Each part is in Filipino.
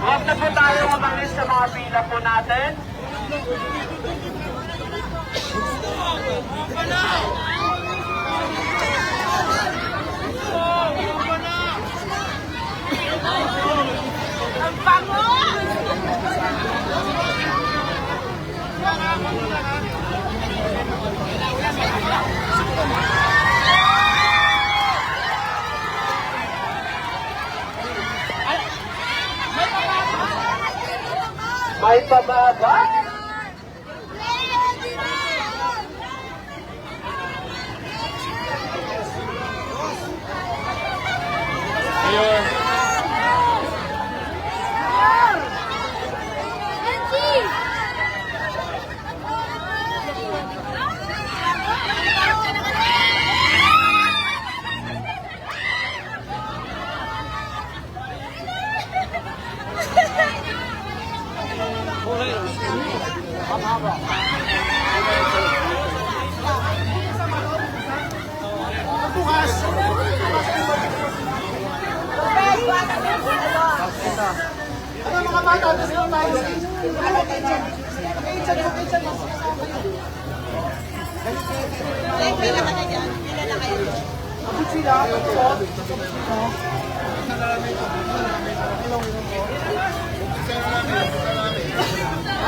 Huwag na po tayo umalis sa mga pila po natin. Ang bango! May pababa. Ayun. Bukas. Ano mga bata, gusto nyo tayo? Pila ka na dyan. Pila na kayo. Abot sila.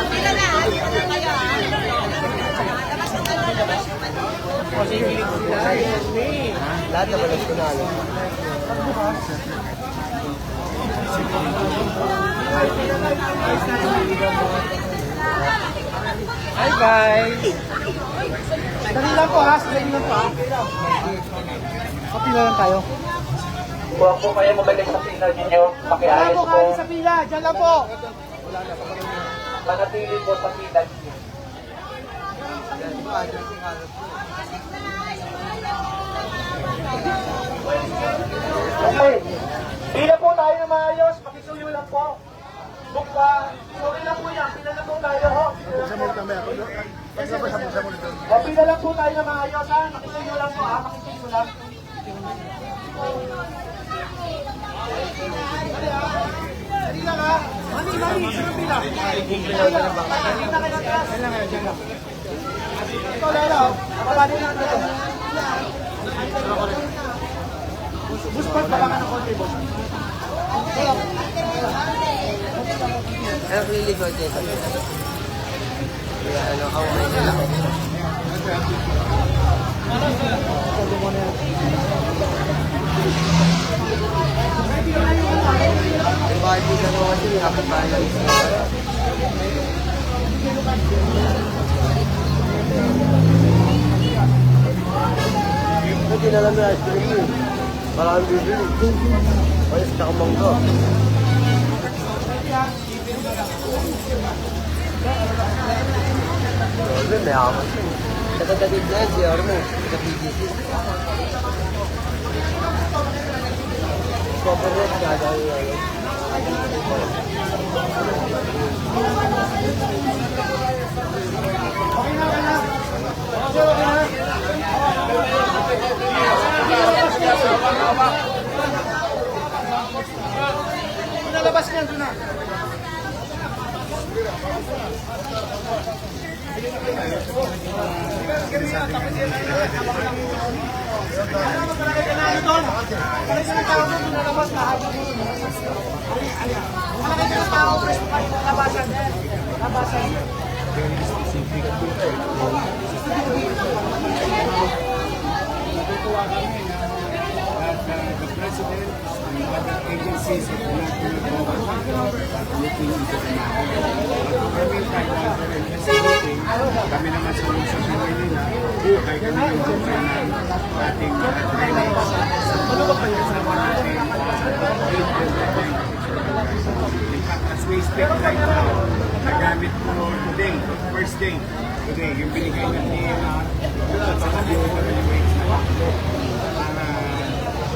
Pila na. Pila na kayo. Labas na kayo. Labas na kayo. Lahat na balas ko na alam. Hi guys! Dali lang po ha, dali lang po. Kapila lang tayo. Huwag po kayo mabalik sa pila ninyo. Wala Pakiayos po po. kami sa pila, dyan lang po. Manatili po sa pila ninyo. Okay. Pila po tayo na maayos. Pakisuyo lang po. Bukpa. Sorry lang po yan. Pila na po tayo ho. O, pila lang po tayo na maayos ha. Pakisuyo lang po ha. Pakisuyo lang. Dali lang ha. Mami, sino pila? Ito, Lala. Kapabali lang ito. Buspot, baka ka ng konti, boss. Ano lilikod dito? Kaya ano, away na lang. Yung Barbie na naman kasi hapon bahay. Hindi na lang na ice cream yun. Parang bibili. Ay, saka mangga. Grabe, may amas yun. Nagkatagid na yun, si Armo. Nagka-PGC. Corporate nga dahil yun. Okay na, okay na. Pinalabas niyan doon na. the president and other agencies are not looking into the matter. But for meantime, while they're investigating, kami naman sa Luzon, Manila, kay kami yung group ng ating training. Kasama natin in fact, as we speak right now, nagamit ko today, first day, today, yung binigay ng DNR at sa kanila evaluate na para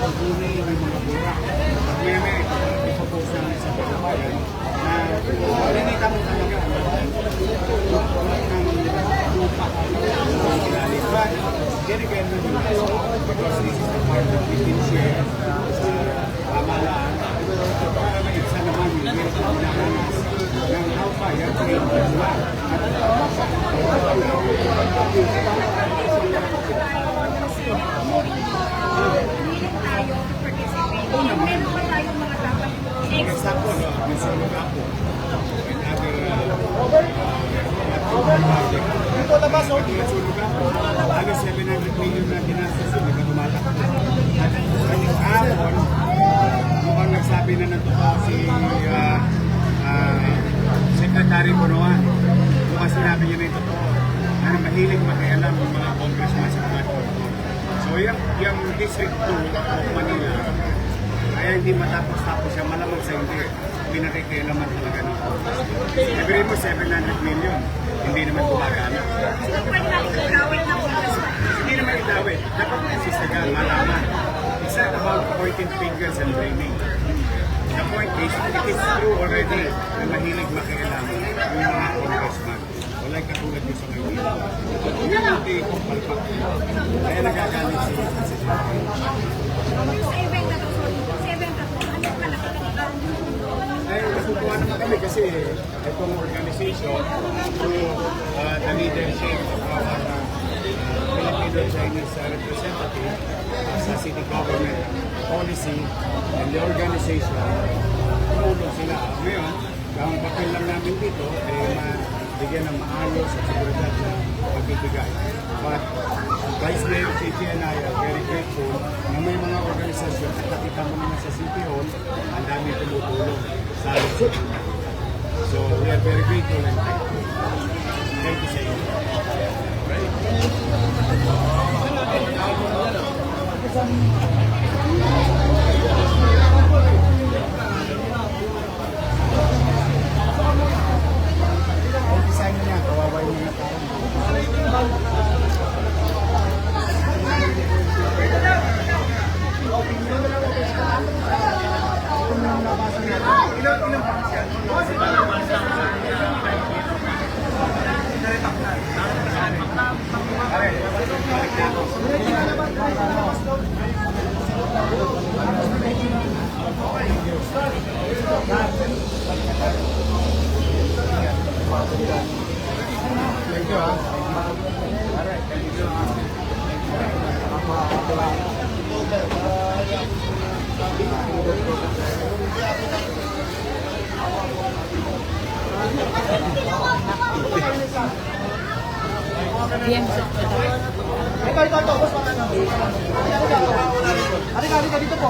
pagbunin yung mga burak. At may ipopose namin sa pagkabayan na marinita mo talaga ng lupa ng ilalim. But, then again, because this is the part that we can share sa pamahalaan para maigsa naman yung hinahanas ng alpha, yung trade nila. Example, Mr. Lugapo and other projects. Halos 700 million na ginastos yung nagkagumalak. At kahapon, mukhang nagsabi na ng totoo si Secretary Bonoan. Mukhang sinabi niya na yung totoo na mahilig makialam ng mga congressman sa mga totoo. So yung District 2 of Manila, kaya hindi matapos-tapos siya, malamang sa hindi. Pinakikialaman talaga ng congressman. Every mo 700 million, hindi naman gumagana. Hindi naman itawid. Dapat na sisagal, malaman. It's not about pointing fingers and blaming. The point is, it is true already na mahilig makialaman yung mga congressman. Wala katulad yung sa Maynila. Yung hindi kong palpak. Kaya nagagalit siya. Natutuwa naman kami kasi itong organization through the leadership of our Filipino-Chinese representative sa city government policy and the organization, tumulong sila. Ngayon, ang papel lang namin dito ay bigyan ng maayos at seguridad na pagbibigay. But Vice Mayor JP and I are very grateful na may mga organisasyon at nakita mo naman sa City Hall, ang dami tumutulong sa Luzon. So we are very grateful and thankful. Thank you sa inyo. Design niya, kawawa yung mga tao. Thank you, Ito, boss, mga ano. Halika, dito po.